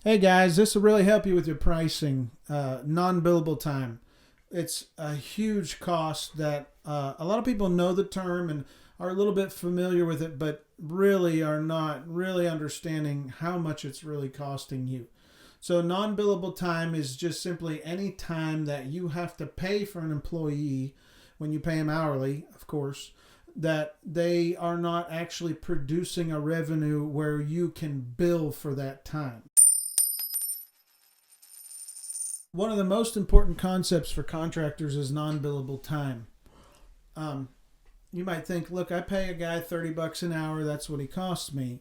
Hey guys, this will really help you with your pricing. Non-billable time. It's a huge cost that a lot of people know the term and are a little bit familiar with it, but really are not really understanding how much it's really costing you. So non-billable time is just simply any time that you have to pay for an employee when you pay them hourly, of course, that they are not actually producing a revenue where you can bill for that time. One of the most important concepts for contractors is non-billable time. You might think, look, I pay a guy $30 an hour. That's what he costs me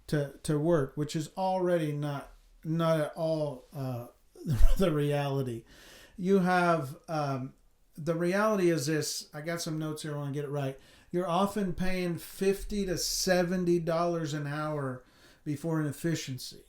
to work, which is already not at all the reality. You have the reality is this. I got some notes here. I want to get it right. You're often paying $50 to $70 an hour before an efficiency.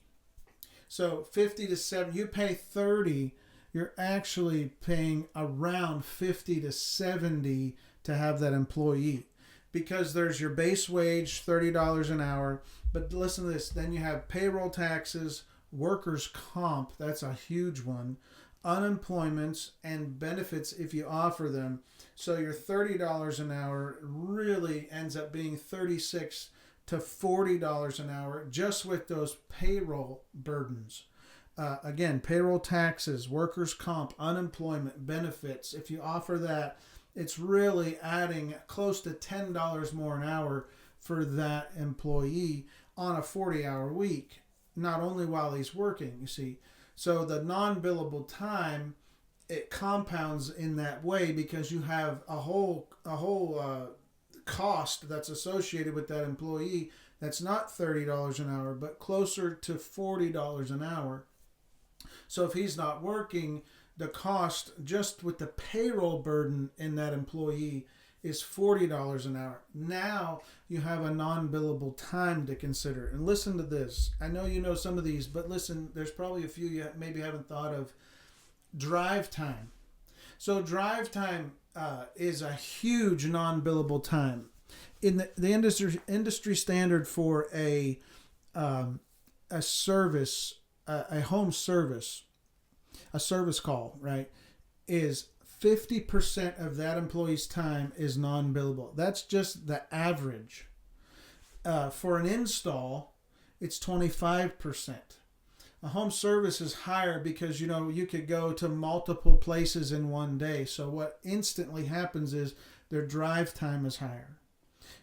So 50 to 70, you pay 30, you're actually paying around 50 to 70 to have that employee, because there's your base wage, $30 an hour. But listen to this, then you have payroll taxes, workers' comp, that's a huge one, unemployment, and benefits if you offer them. So your $30 an hour really ends up being $36 to $40 an hour just with those payroll burdens. Again, payroll taxes, workers' comp, unemployment, benefits. If you offer that, it's really adding close to $10 more an hour for that employee on a 40-hour week, not only while he's working, you see. So the non-billable time, it compounds in that way because you have a whole cost that's associated with that employee that's not $30 an hour, but closer to $40 an hour. So if he's not working, the cost just with the payroll burden in that employee is $40 an hour. Now you have a non-billable time to consider. And listen to this. I know you know some of these, but listen, there's probably a few you maybe haven't thought of. Drive time. So drive time is a huge non-billable time. In the industry standard for a service, a home service, a service call, right, is 50% of that employee's time is non-billable. That's just the average. For an install, it's 25%. A home service is higher because, you could go to multiple places in one day. So what instantly happens is their drive time is higher.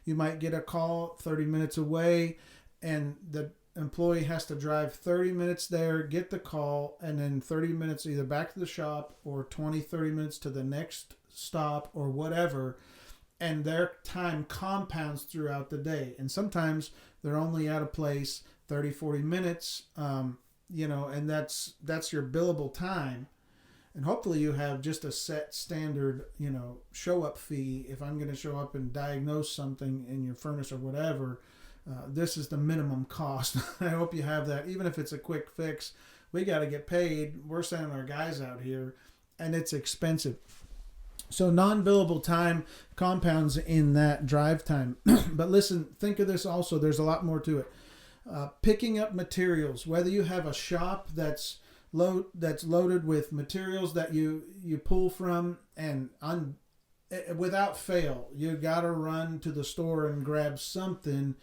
You might get a call 30 minutes away and the employee has to drive 30 minutes there, get the call, and then 30 minutes either back to the shop or 30 minutes to the next stop or whatever. And their time compounds throughout the day. And sometimes they're only at a place 30, 40 minutes, and that's your billable time. And hopefully you have just a set standard, show up fee. If I'm going to show up and diagnose something in your furnace or whatever, this is the minimum cost. I hope you have that. Even if it's a quick fix, we got to get paid. We're sending our guys out here and it's expensive. So non-billable time compounds in that drive time. But listen, think of this also. There's a lot more to it. Picking up materials, whether you have a shop that's loaded with materials that you pull from, and without fail, you got to run to the store and grab something,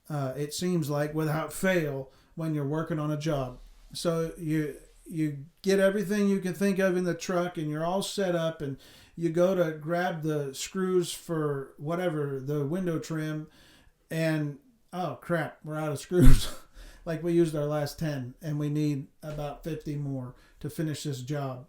it seems like, without fail when you're working on a job. So you get everything you can think of in the truck and you're all set up, and you go to grab the screws for whatever, the window trim, and oh crap, we're out of screws. Like we used our last 10 and we need about 50 more to finish this job.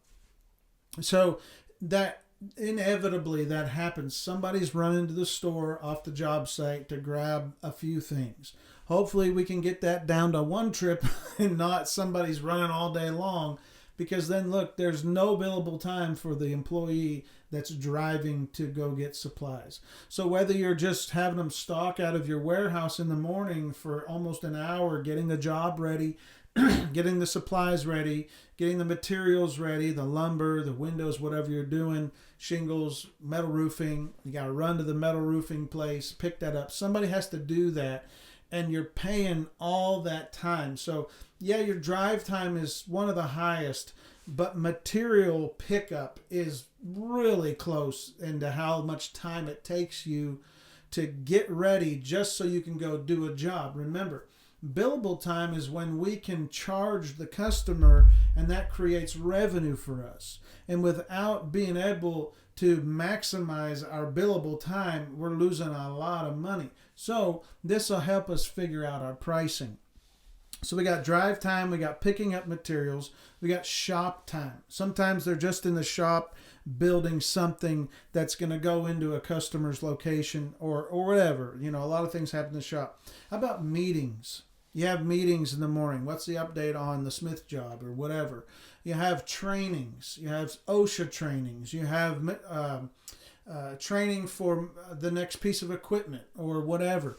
So that inevitably that happens. Somebody's running to the store off the job site to grab a few things. Hopefully we can get that down to one trip and not somebody's running all day long, because then look, there's no billable time for the employee that's driving to go get supplies. So whether you're just having them stock out of your warehouse in the morning for almost an hour, getting the job ready, getting the supplies ready, getting the materials ready, the lumber, the windows, whatever you're doing, shingles, metal roofing, you got to run to the metal roofing place, pick that up. Somebody has to do that. and you're paying all that time. So yeah, your drive time is one of the highest, but material pickup is really close into how much time it takes you to get ready just so you can go do a job. Remember, billable time is when we can charge the customer, and that creates revenue for us. And without being able to maximize our billable time, we're losing a lot of money. So this will help us figure out our pricing. So we got drive time, we got picking up materials, we got shop time. Sometimes they're just in the shop building something that's going to go into a customer's location or whatever. You know, a lot of things happen in the shop. How about meetings? You have meetings in the morning. What's the update on the Smith job or whatever? You have trainings. You have OSHA trainings. You have training for the next piece of equipment or whatever.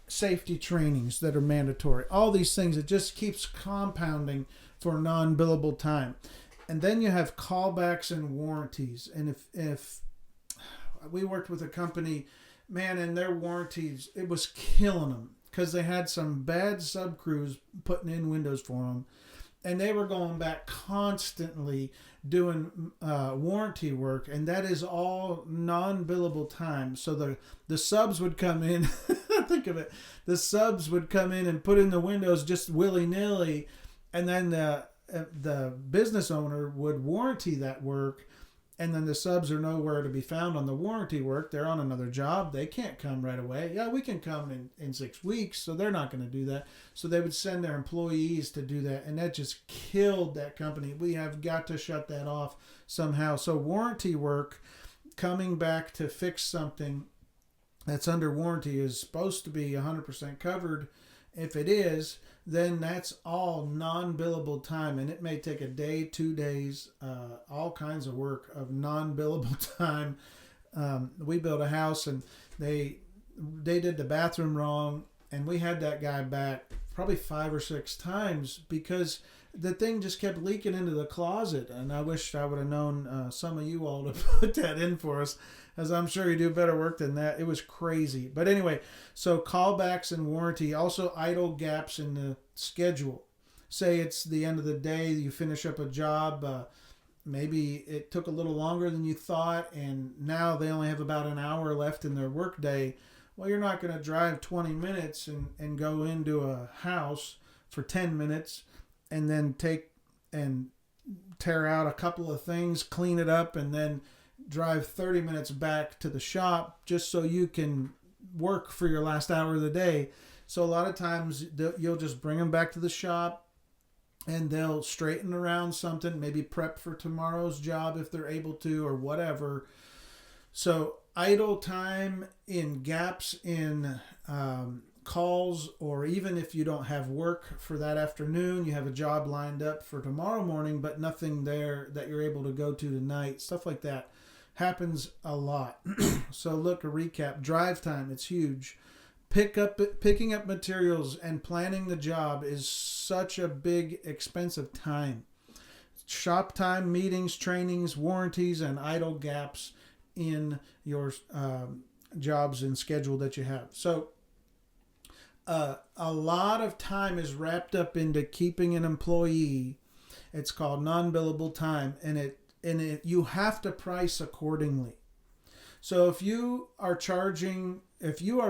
Safety trainings that are mandatory. All these things, it just keeps compounding for non-billable time. And then you have callbacks and warranties. And if we worked with a company, man, and their warranties, it was killing them because they had some bad sub crews putting in windows for them. And they were going back constantly doing warranty work, and that is all non-billable time. So the subs would come in, think of it, the subs would come in and put in the windows just willy-nilly, and then the business owner would warranty that work, and then the subs are nowhere to be found on the warranty work. They're on another job. They can't come right away. Yeah, we can come in 6 weeks, so they're not going to do that. So they would send their employees to do that, and that just killed that company. We have got to shut that off somehow. So warranty work, coming back to fix something that's under warranty, is supposed to be 100% covered. If it is, then that's all non-billable time, and it may take a day, 2 days, all kinds of work of non-billable time. We built a house, and they did the bathroom wrong, and we had that guy back probably 5 or 6 times because the thing just kept leaking into the closet. And I wish I would have known some of you all to put that in for us, as I'm sure you do better work than that. It was crazy. But anyway, so callbacks and warranty, also idle gaps in the schedule. Say it's the end of the day, you finish up a job, maybe it took a little longer than you thought, and now they only have about an hour left in their workday. Well, you're not going to drive 20 minutes and go into a house for 10 minutes and then take and tear out a couple of things, clean it up, and then drive 30 minutes back to the shop just so you can work for your last hour of the day. So a lot of times you'll just bring them back to the shop and they'll straighten around something, maybe prep for tomorrow's job if they're able to or whatever. So idle time in gaps in calls, or even if you don't have work for that afternoon, you have a job lined up for tomorrow morning, but nothing there that you're able to go to tonight. Stuff like that happens a lot. So look, a recap. Drive time, it's huge. Picking up materials and planning the job is such a big, expensive time. Shop time, meetings, trainings, warranties, and idle gaps in your jobs and schedule that you have. So a lot of time is wrapped up into keeping an employee. It's called non-billable time, and you have to price accordingly. So if you are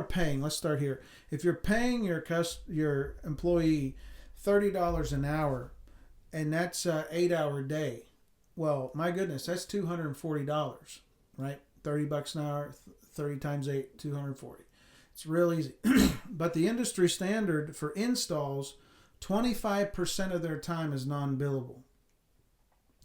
paying, let's start here. If you're paying your employee $30 an hour, and that's an 8-hour day, well, my goodness, that's $240, right? $30 an hour, 30 times 8, 240. It's real easy. But the industry standard for installs, 25% of their time is non-billable.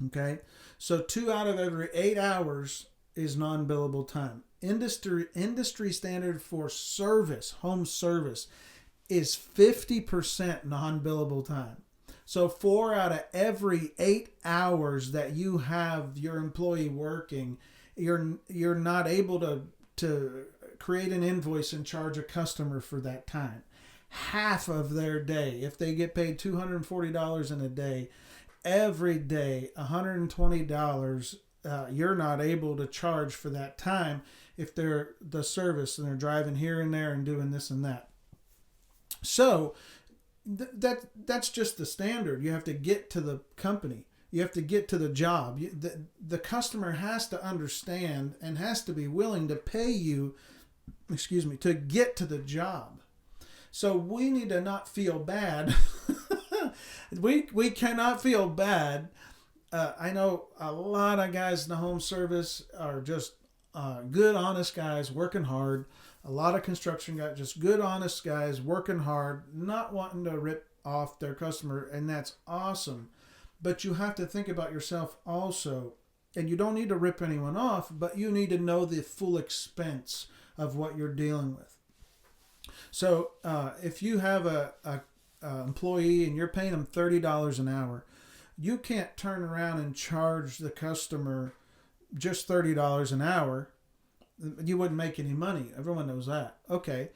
Okay? So 2 out of every 8 hours is non-billable time. Industry standard for service, home service, is 50% non-billable time. So 4 out of every 8 hours that you have your employee working, you're not able to create an invoice and charge a customer for that time. Half of their day, if they get paid $240 in a day, every day, $120, you're not able to charge for that time if they're the service and they're driving here and there and doing this and that. So that's just the standard. You have to get to the company. You have to get to the job. The customer has to understand and has to be willing to pay you, to get to the job. So we need to not feel bad. we cannot feel bad. I know a lot of guys in the home service are just good, honest guys working hard. A lot of construction guys, just good, honest guys working hard, not wanting to rip off their customer, and that's awesome. But you have to think about yourself also, and you don't need to rip anyone off, but you need to know the full expense of what you're dealing with. So if you have a employee and you're paying them $30 an hour, you can't turn around and charge the customer just $30 an hour. You wouldn't make any money. Everyone knows that. Okay.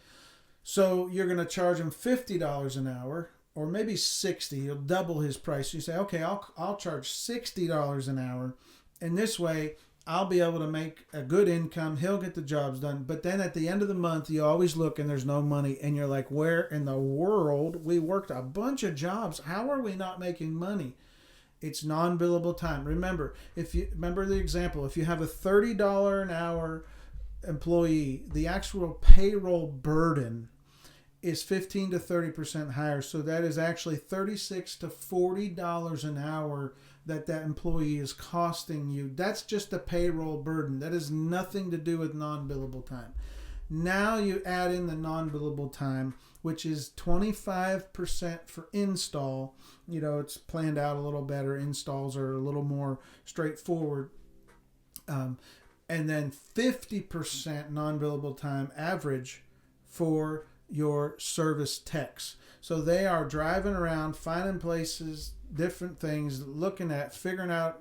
So you're going to charge him $50 an hour, or maybe $60. You'll double his price. You say, okay, I'll charge $60 an hour. And this way I'll be able to make a good income. He'll get the jobs done. But then at the end of the month, you always look and there's no money. And you're like, where in the world? We worked a bunch of jobs. How are we not making money? It's non-billable time. Remember the example, if you have a $30 an hour employee, the actual payroll burden is 15 to 30% higher. So that is actually $36 to $40 an hour that employee is costing you. That's just the payroll burden. That has nothing to do with non-billable time. Now you add in the non-billable time, which is 25% for install. It's planned out a little better. Installs are a little more straightforward. And then 50% non-billable time average for your service techs. So they are driving around, finding places, different things, looking at, figuring out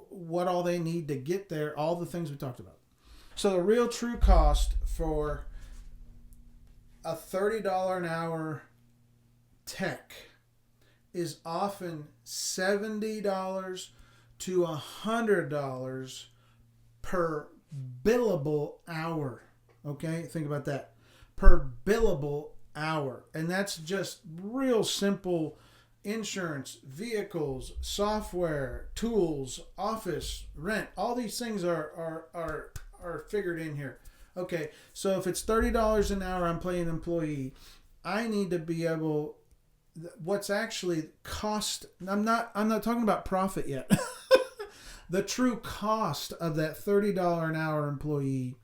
what all they need to get there, all the things we talked about. So the real true cost for a $30 an hour tech is often $70 to $100 per billable hour. Okay, think about that. Per billable hour. And that's just real simple insurance, vehicles, software, tools, office, rent. All these things are figured in here. Okay, so if it's $30 an hour, I'm paying an employee. I need to be able, what's actually cost, I'm not talking about profit yet. The true cost of that $30 an hour employee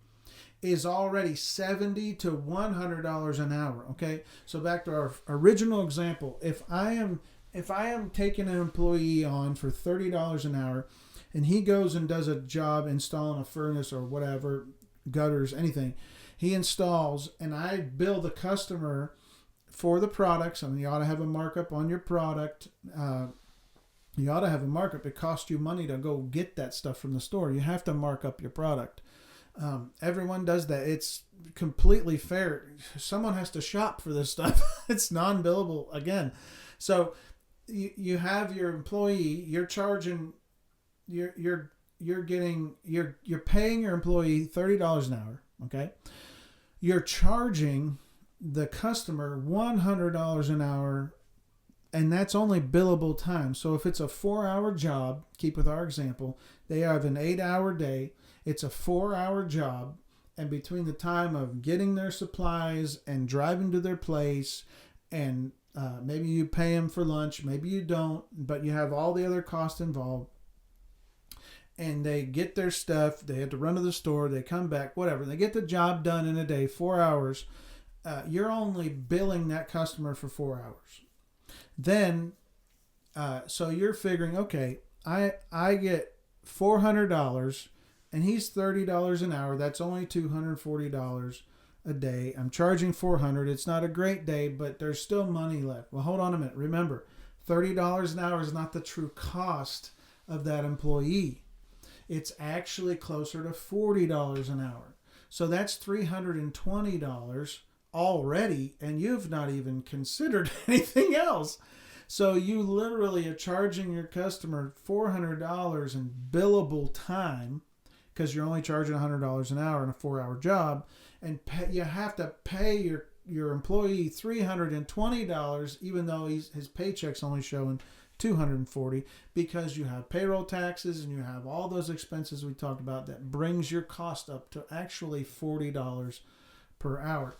is already $70 to $100 an hour. Okay, so back to our original example. If I am taking an employee on for $30 an hour, and he goes and does a job installing a furnace or whatever, gutters, anything, he installs, and I bill the customer for the products. I mean, you ought to have a markup on your product. You ought to have a markup. It costs you money to go get that stuff from the store. You have to mark up your product. Everyone does that. It's completely fair. Someone has to shop for this stuff. It's non-billable again. So you have your employee. You're charging. You're paying your employee $30 an hour. Okay. You're charging the customer $100 an hour. And that's only billable time. So if it's a 4-hour job, keep with our example, they have an 8-hour day. It's a 4-hour job. And between the time of getting their supplies and driving to their place, and maybe you pay them for lunch, maybe you don't, but you have all the other costs involved. And they get their stuff. They have to run to the store. They come back, whatever. They get the job done in a day, 4 hours. You're only billing that customer for 4 hours. Then, so you're figuring, okay, I get $400 and he's $30 an hour. That's only $240 a day. I'm charging $400. It's not a great day, but there's still money left. Well, hold on a minute. Remember, $30 an hour is not the true cost of that employee. It's actually closer to $40 an hour. So that's $320 already, and you've not even considered anything else. So you literally are charging your customer $400 in billable time, because you're only charging $100 an hour in a 4-hour job, and you have to pay your employee $320, even though his paycheck's only showing $240, because you have payroll taxes and you have all those expenses we talked about that brings your cost up to actually $40 per hour.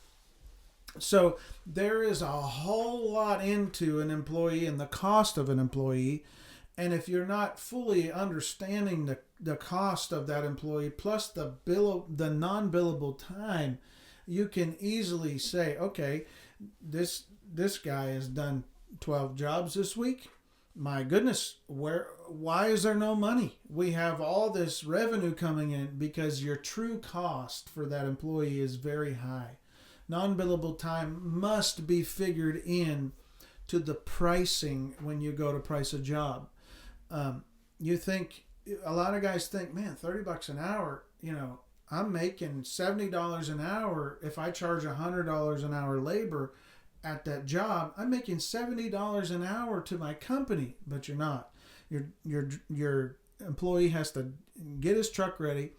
So there is a whole lot into an employee and the cost of an employee. And if you're not fully understanding the cost of that employee plus the non-billable time, you can easily say, okay, this guy has done 12 jobs this week. My goodness, why is there no money? We have all this revenue coming in, because your true cost for that employee is very high. Non-billable time must be figured in to the pricing when you go to price a job. You think, a lot of guys think, man, $30 an hour, I'm making $70 an hour. If I charge $100 an hour labor at that job, I'm making $70 an hour to my company. But you're not. Your employee has to get his truck ready,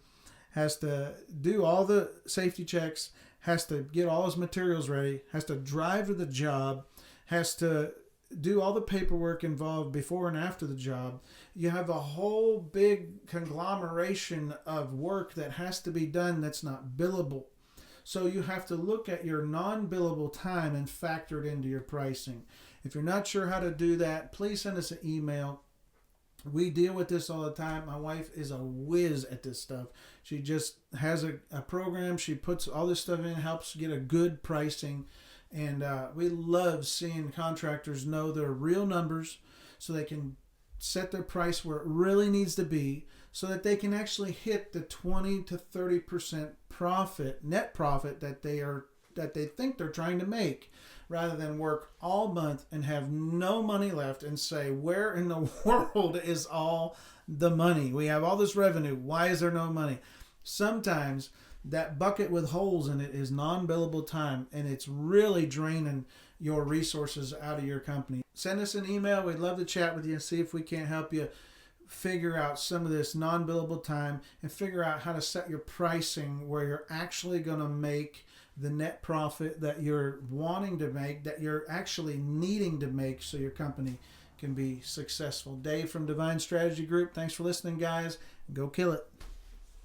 has to do all the safety checks, has to get all his materials ready, has to drive to the job, has to do all the paperwork involved before and after the job. You have a whole big conglomeration of work that has to be done that's not billable. So you have to look at your non-billable time and factor it into your pricing. If you're not sure how to do that, please send us an email. We deal with this all the time. My wife is a whiz at this stuff. She just has a program. She puts all this stuff in, helps get a good pricing. And we love seeing contractors know their real numbers so they can set their price where it really needs to be, so that they can actually hit the 20 to 30% profit, net profit that they think they're trying to make, rather than work all month and have no money left and say, where in the world is all the money? We have all this revenue. Why is there no money? Sometimes that bucket with holes in it is non-billable time, and it's really draining your resources out of your company. Send us an email. We'd love to chat with you and see if we can't help you figure out some of this non-billable time and figure out how to set your pricing where you're actually going to make the net profit that you're wanting to make, that you're actually needing to make so your company can be successful. Dave from Divine Strategy Group. Thanks for listening, guys. Go kill it.